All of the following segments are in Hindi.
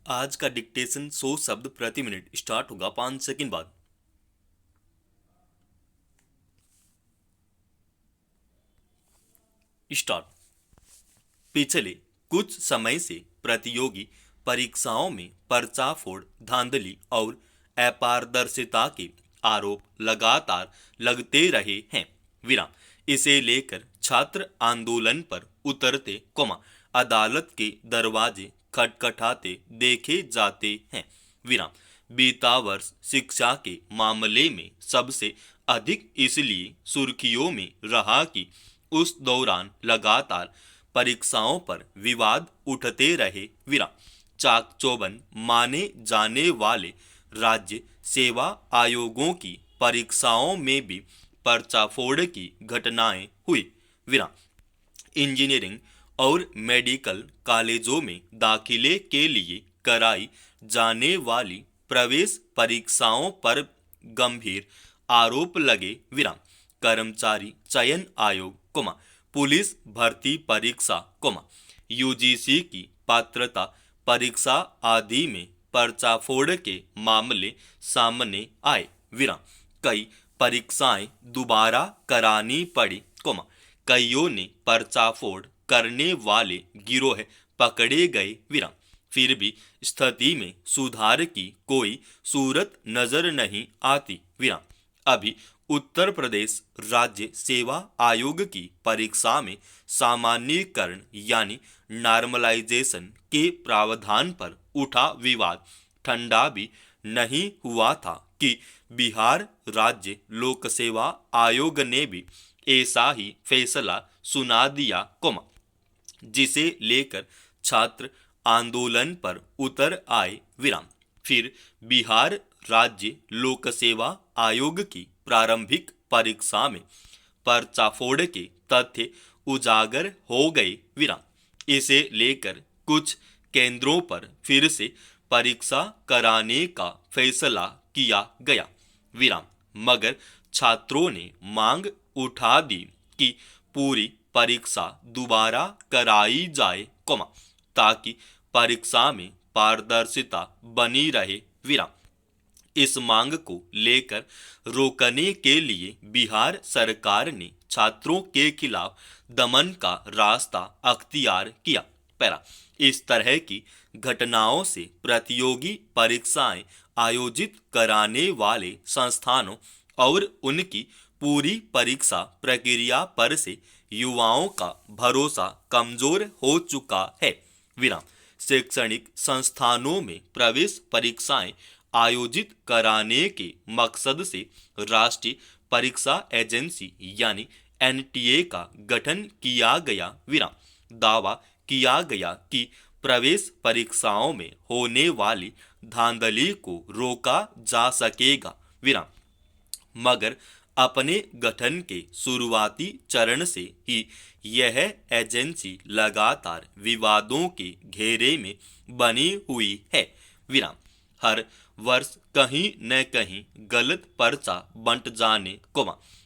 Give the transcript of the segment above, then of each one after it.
आज का डिक्टेशन 100 शब्द प्रति मिनट स्टार्ट होगा 5 सेकंड बाद। स्टार्ट। पिछले कुछ समय से प्रतियोगी परीक्षाओं में पर्चाफोड़, धांधली और अपारदर्शिता के आरोप लगातार लगते रहे हैं। विराम। इसे लेकर छात्र आंदोलन पर उतरते, अदालत के दरवाजे खटखटाते देखे जाते हैं। विराम। बीता वर्ष शिक्षा के मामले में सबसे अधिक इसलिए सुर्खियों में रहा कि उस दौरान लगातार परीक्षाओं पर विवाद उठते रहे। विराम। चाक चौबंद माने जाने वाले राज्य सेवा आयोगों की परीक्षाओं में भी पर्चाफोड़ की घटनाएं हुई। विराम। इंजीनियरिंग और मेडिकल कॉलेजों में दाखिले के लिए कराई जाने वाली प्रवेश परीक्षाओं पर गंभीर आरोप लगे। विराम। कर्मचारी चयन आयोग, पुलिस भर्ती परीक्षा, यूजीसी की पात्रता परीक्षा आदि में पर्चाफोड़ के मामले सामने आए। विराम। कई परीक्षाएं दोबारा करानी पड़ी, कईयों ने पर्चाफोड़ करने वाले गिरोह पकड़े गए। विराम। फिर भी स्थिति में सुधार की कोई सूरत नजर नहीं आती। विराम। अभी उत्तर प्रदेश राज्य सेवा आयोग की परीक्षा में सामान्यीकरण यानी नॉर्मलाइजेशन के प्रावधान पर उठा विवाद ठंडा भी नहीं हुआ था कि बिहार राज्य लोक सेवा आयोग ने भी ऐसा ही फैसला सुना दिया, जिसे लेकर छात्र आंदोलन पर उतर आए। विराम। फिर बिहार राज्य लोक सेवा आयोग की प्रारंभिक परीक्षा में पर्चाफोड़ के तथ्य उजागर हो गए। विराम। इसे लेकर कुछ केंद्रों पर फिर से परीक्षा कराने का फैसला किया गया। विराम। मगर छात्रों ने मांग उठा दी कि पूरी परीक्षा दोबारा कराई जाए, ताकि परीक्षा में पारदर्शिता बनी रहे। विराम। इस मांग को लेकर रोकने के लिए बिहार सरकार ने छात्रों के खिलाफ दमन का रास्ता अख्तियार किया। पैरा। इस तरह की घटनाओं से प्रतियोगी परीक्षाएं आयोजित कराने वाले संस्थानों और उनकी पूरी परीक्षा प्रक्रिया पर से युवाओं का भरोसा कमजोर हो चुका है। विराम। शैक्षणिक संस्थानों में प्रवेश परीक्षाएं आयोजित कराने के मकसद से राष्ट्रीय परीक्षा एजेंसी यानी एनटीए का गठन किया गया। विराम। दावा किया गया कि प्रवेश परीक्षाओं में होने वाली धांधली को रोका जा सकेगा। विराम। मगर अपने गठन के शुरुआती चरण से ही यह एजेंसी लगातार विवादों के घेरे में बनी हुई है। विराम। हर वर्ष कहीं न कहीं गलत पर्चा बंट जाने,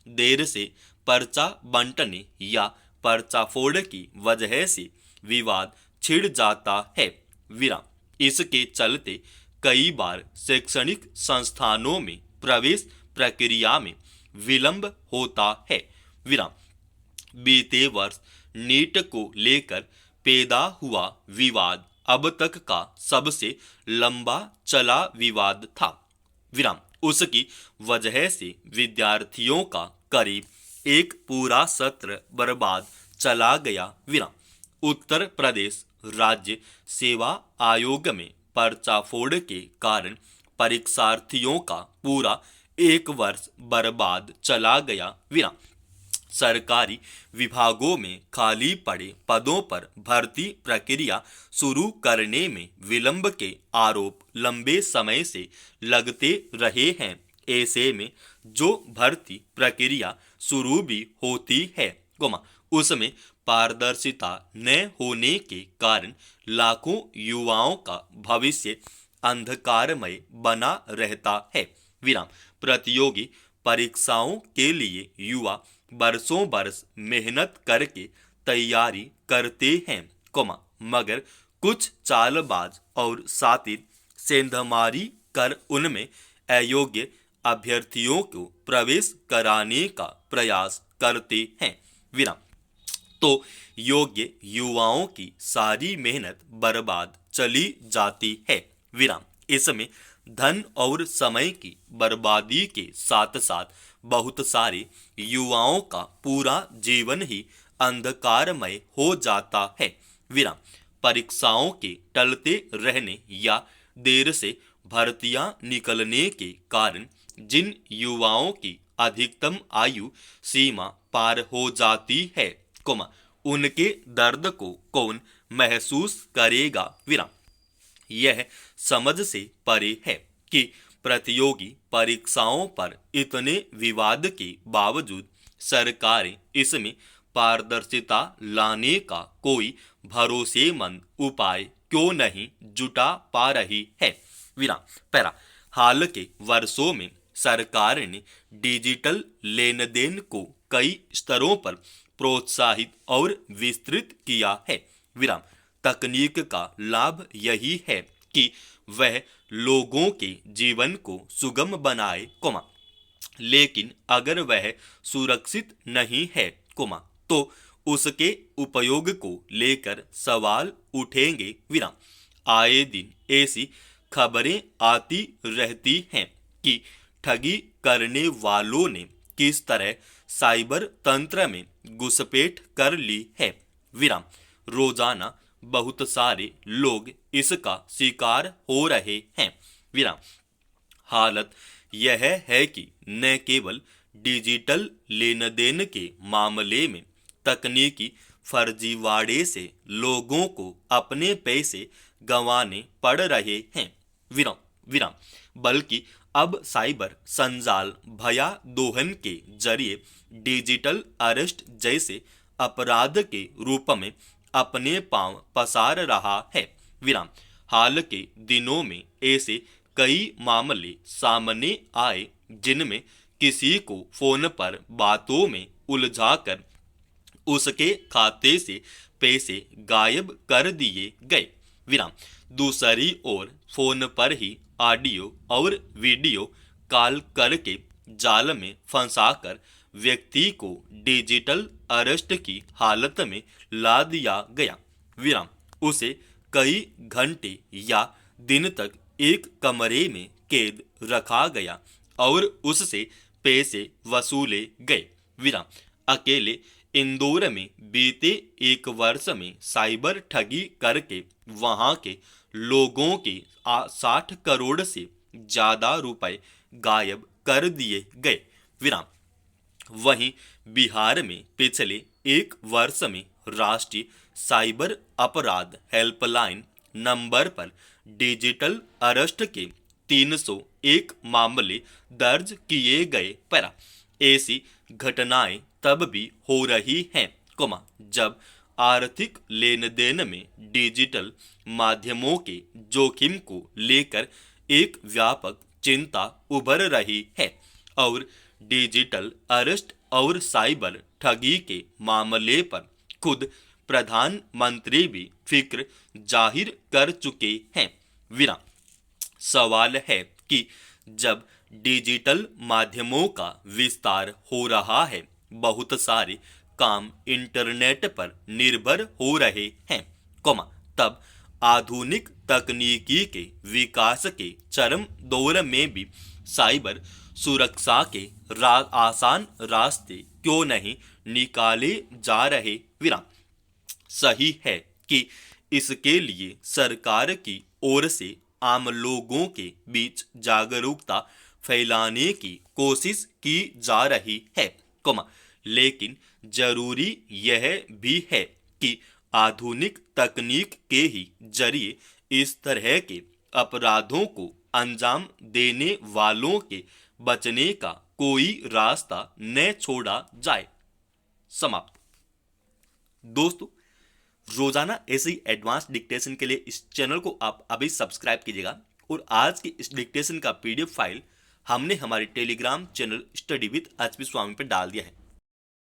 देर से पर्चा बंटने या पर्चाफोड़ की वजह से विवाद छिड़ जाता है। विराम। इसके चलते कई बार शैक्षणिक संस्थानों में प्रवेश प्रक्रिया में विलंब होता है। विराम। बीते वर्ष नीट को लेकर पैदा हुआ विवाद अब तक का सबसे लंबा चला विवाद था। विराम। उसकी वजह से विद्यार्थियों का करीब एक पूरा सत्र बर्बाद चला गया। विराम। उत्तर प्रदेश राज्य सेवा आयोग में पर्चाफोड़ के कारण परीक्षार्थियों का पूरा एक वर्ष बर्बाद चला गया। विराम। सरकारी विभागों में खाली पड़े पदों पर भर्ती प्रक्रिया शुरू करने में विलंब के आरोप लंबे समय से लगते रहे हैं। ऐसे में जो भर्ती प्रक्रिया शुरू भी होती है, उसमें पारदर्शिता न होने के कारण लाखों युवाओं का भविष्य अंधकारमय बना रहता है। विराम। प्रतियोगी परीक्षाओं के लिए युवा बरसों बरस मेहनत करके तैयारी करते हैं, मगर कुछ चालबाज और सातिर सेंधमारी कर उनमें अयोग्य अभ्यर्थियों को प्रवेश कराने का प्रयास करते हैं। विराम। तो योग्य युवाओं की सारी मेहनत बर्बाद चली जाती है। विराम। इसमें धन और समय की बर्बादी के साथ साथ बहुत सारे युवाओं का पूरा जीवन ही अंधकारमय हो जाता है। विराम। परीक्षाओं के टलते रहने या देर से भर्तियां निकलने के कारण जिन युवाओं की अधिकतम आयु सीमा पार हो जाती है, उनके दर्द को कौन महसूस करेगा। विराम। यह समझ से परे है कि प्रतियोगी परीक्षाओं पर इतने विवाद के बावजूद सरकारें इसमें पारदर्शिता लाने का कोई भरोसेमंद उपाय क्यों नहीं जुटा पा रही है। विराम। पैरा। हाल के वर्षों में सरकार ने डिजिटल लेन देन को कई स्तरों पर प्रोत्साहित और विस्तृत किया है। विराम। तकनीक का लाभ यही है कि वह लोगों के जीवन को सुगम बनाए, लेकिन अगर वह सुरक्षित नहीं है, तो उसके उपयोग को लेकर सवाल उठेंगे। विराम। आए दिन ऐसी खबरें आती रहती हैं कि ठगी करने वालों ने किस तरह साइबर तंत्र में घुसपैठ कर ली है। विराम। रोजाना बहुत सारे लोग इसका शिकार हो रहे हैं। विराम। हालत यह है कि न केवल डिजिटल लेन देन के मामले में तकनीकी फर्जीवाड़े से लोगों को अपने पैसे गंवाने पड़ रहे हैं। विराम। बल्कि अब साइबर संजाल भया दोहन के जरिए डिजिटल अरेस्ट जैसे अपराध के रूप में अपने पांव पसार रहा है। विराम। हाल के दिनों में ऐसे कई मामले सामने आए जिनमें किसी को फोन पर बातों में उलझाकर उसके खाते से पैसे गायब कर दिए गए। विराम। दूसरी ओर फोन पर ही ऑडियो और वीडियो कॉल करके जाल में फंसाकर व्यक्ति को डिजिटल अरेस्ट की हालत में ला दिया गया। विराम। उसे कई घंटे या दिन तक एक कमरे में कैद रखा गया और उससे पैसे वसूले गए। विराम। अकेले इंदौर में बीते एक वर्ष में साइबर ठगी करके वहां के लोगों के 60 करोड़ से ज्यादा रुपए गायब कर दिए गए। विराम। वहीं बिहार में पिछले एक वर्ष में राष्ट्रीय साइबर अपराध हेल्पलाइन नंबर पर डिजिटल अरेस्ट के 301 मामले दर्ज किए गए। पर ऐसी घटनाएं तब भी हो रही हैं, जब आर्थिक लेन देन में डिजिटल माध्यमों के जोखिम को लेकर एक व्यापक चिंता उभर रही है और डिजिटल अरेस्ट और साइबर ठगी के मामले पर खुद प्रधानमंत्री भी फिक्र जाहिर कर चुके हैं। विराम। सवाल है कि जब डिजिटल माध्यमों का विस्तार हो रहा है, बहुत सारे काम इंटरनेट पर निर्भर हो रहे हैं, तब आधुनिक तकनीकी के विकास के चरम दौर में भी साइबर सुरक्षा के आसान रास्ते क्यों नहीं निकाले जा रहे। विराम। सही है कि इसके लिए सरकार की ओर से आम लोगों के बीच जागरूकता फैलाने की कोशिश की जा रही है, लेकिन जरूरी यह भी है कि आधुनिक तकनीक के ही जरिए इस तरह के अपराधों को अंजाम देने वालों के बचने का कोई रास्ता न छोड़ा जाए। समाप्त। दोस्तों, रोजाना ऐसी एडवांस डिक्टेशन के लिए इस चैनल को आप अभी सब्सक्राइब कीजिएगा और आज की इस डिक्टेशन का पीडीएफ फाइल हमने हमारे Telegram channel study with HP Swami पर डाल दिया है।